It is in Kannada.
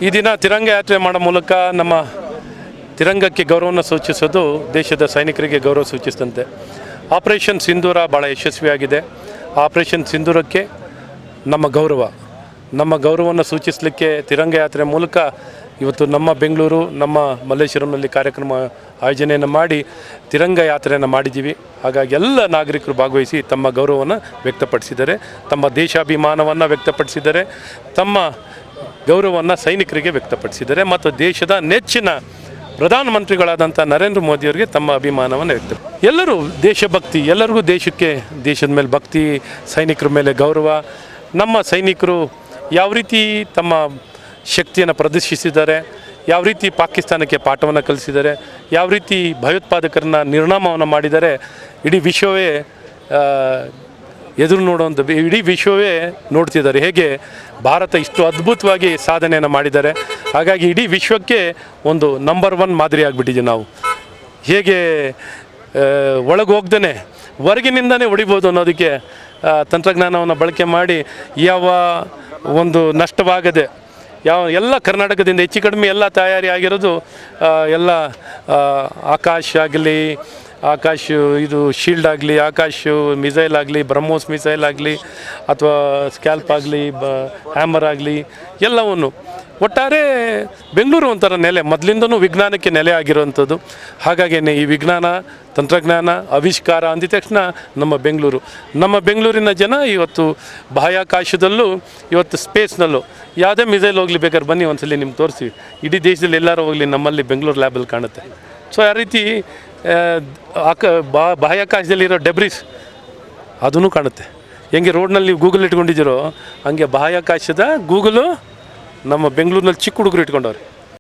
ಈ ದಿನ ತಿರಂಗ ಯಾತ್ರೆ ಮಾಡೋ ಮೂಲಕ ನಮ್ಮ ತಿರಂಗಕ್ಕೆ ಗೌರವವನ್ನು ಸೂಚಿಸೋದು ದೇಶದ ಸೈನಿಕರಿಗೆ ಗೌರವ ಸೂಚಿಸಿದಂತೆ. ಆಪರೇಷನ್ ಸಿಂಧೂರ ಭಾಳ ಯಶಸ್ವಿಯಾಗಿದೆ. ಆಪರೇಷನ್ ಸಿಂಧೂರಕ್ಕೆ ನಮ್ಮ ಗೌರವವನ್ನು ಸೂಚಿಸಲಿಕ್ಕೆ ತಿರಂಗ ಯಾತ್ರೆ ಮೂಲಕ ಇವತ್ತು ನಮ್ಮ ಬೆಂಗಳೂರು, ನಮ್ಮ ಮಲ್ಲೇಶ್ವರಂನಲ್ಲಿ ಕಾರ್ಯಕ್ರಮ ಆಯೋಜನೆಯನ್ನು ಮಾಡಿ ತಿರಂಗ ಯಾತ್ರೆಯನ್ನು ಮಾಡಿದ್ದೀವಿ. ಹಾಗಾಗಿ ಎಲ್ಲ ನಾಗರಿಕರು ಭಾಗವಹಿಸಿ ತಮ್ಮ ಗೌರವವನ್ನು ವ್ಯಕ್ತಪಡಿಸಿದ್ದಾರೆ, ತಮ್ಮ ದೇಶಾಭಿಮಾನವನ್ನು ವ್ಯಕ್ತಪಡಿಸಿದ್ದಾರೆ, ತಮ್ಮ ಗೌರವವನ್ನು ಸೈನಿಕರಿಗೆ ವ್ಯಕ್ತಪಡಿಸಿದ್ದಾರೆ ಮತ್ತು ದೇಶದ ನೆಚ್ಚಿನ ಪ್ರಧಾನಮಂತ್ರಿಗಳಾದಂಥ ನರೇಂದ್ರ ಮೋದಿಯವರಿಗೆ ತಮ್ಮ ಅಭಿಮಾನವನ್ನು ಎಲ್ಲರೂ ದೇಶಭಕ್ತಿ, ಎಲ್ಲರಿಗೂ ದೇಶದ ಮೇಲೆ ಭಕ್ತಿ, ಸೈನಿಕರ ಮೇಲೆ ಗೌರವ. ನಮ್ಮ ಸೈನಿಕರು ಯಾವ ರೀತಿ ತಮ್ಮ ಶಕ್ತಿಯನ್ನು ಪ್ರದರ್ಶಿಸಿದ್ದಾರೆ, ಯಾವ ರೀತಿ ಪಾಕಿಸ್ತಾನಕ್ಕೆ ಪಾಠವನ್ನು ಕಲಿಸಿದ್ದಾರೆ, ಯಾವ ರೀತಿ ಭಯೋತ್ಪಾದಕರನ್ನ ನಿರ್ನಾಮವನ್ನು ಮಾಡಿದ್ದಾರೆ, ಇಡೀ ವಿಶ್ವವೇ ಎದುರು ನೋಡುವಂಥ ಇಡೀ ವಿಶ್ವವೇ ನೋಡ್ತಿದ್ದಾರೆ ಹೇಗೆ ಭಾರತ ಇಷ್ಟು ಅದ್ಭುತವಾಗಿ ಸಾಧನೆಯನ್ನು ಮಾಡಿದ್ದಾರೆ. ಹಾಗಾಗಿ ಇಡೀ ವಿಶ್ವಕ್ಕೆ ಒಂದು ನಂಬರ್ 1 ಮಾದರಿ ಆಗಿಬಿಟ್ಟಿದ್ದೀವಿ ನಾವು. ಹೇಗೆ ಒಳಗೆ ಹೋಗ್ದೇ ಹೊರಗಿನಿಂದನೇ ಹೊಡಿಬೋದು ಅನ್ನೋದಕ್ಕೆ ತಂತ್ರಜ್ಞಾನವನ್ನು ಬಳಕೆ ಮಾಡಿ ಯಾವ ಒಂದು ನಷ್ಟವಾಗದೆ ಎಲ್ಲ ಕರ್ನಾಟಕದಿಂದ ಹೆಚ್ಚು ಕಡಿಮೆ ಎಲ್ಲ ತಯಾರಿ ಆಗಿರೋದು ಎಲ್ಲ ಆಕಾಶ್ ಇದು ಶೀಲ್ಡ್ ಆಗಲಿ, ಆಕಾಶ್ ಮಿಸೈಲ್ ಆಗಲಿ, ಬ್ರಹ್ಮೋಸ್ ಮಿಸೈಲ್ ಆಗಲಿ ಅಥವಾ ಸ್ಕ್ಯಾಲ್ಪ್ ಆಗಲಿ, ಹ್ಯಾಮರ್ ಆಗಲಿ, ಎಲ್ಲವನ್ನು ಒಟ್ಟಾರೆ ಬೆಂಗಳೂರು ಒಂಥರ ನೆಲೆ, ಮೊದಲಿಂದನೂ ವಿಜ್ಞಾನಕ್ಕೆ ನೆಲೆ ಆಗಿರೋವಂಥದ್ದು. ಹಾಗಾಗಿ ಈ ವಿಜ್ಞಾನ, ತಂತ್ರಜ್ಞಾನ, ಆವಿಷ್ಕಾರ ಅಂದಿದ ತಕ್ಷಣ ನಮ್ಮ ಬೆಂಗಳೂರಿನ ಜನ ಇವತ್ತು ಬಾಹ್ಯಾಕಾಶದಲ್ಲೂ ಇವತ್ತು ಸ್ಪೇಸ್ನಲ್ಲೂ ಯಾವುದೇ ಮಿಸೈಲ್ ಹೋಗಲಿ ಬೇಕಾದ್ರೆ ಬನ್ನಿ ಒಂದ್ಸಲಿ ನಿಮ್ಗೆ ತೋರಿಸ್ತೀವಿ. ಇಡೀ ದೇಶದಲ್ಲಿ ಎಲ್ಲರೂ ಹೋಗಲಿ ನಮ್ಮಲ್ಲಿ ಬೆಂಗಳೂರು ಲ್ಯಾಬಲ್ಲಿ ಕಾಣುತ್ತೆ. ಸೊ ಆ ರೀತಿ ಬಾಹ್ಯಾಕಾಶದಲ್ಲಿರೋ ಡೆಬ್ರಿಸ್ ಅದೂ ಕಾಣುತ್ತೆ. ಹೆಂಗೆ ರೋಡ್ನಲ್ಲಿ ನೀವು ಗೂಗಲ್ ಇಟ್ಕೊಂಡಿದ್ದೀರೋ ಹಂಗೆ ಬಾಹ್ಯಾಕಾಶದ ಗೂಗಲು ನಮ್ಮ ಬೆಂಗಳೂರಿನಲ್ಲಿ ಚಿಕ್ಕ ಹುಡುಗರು ಇಟ್ಕೊಂಡವ್ರೆ.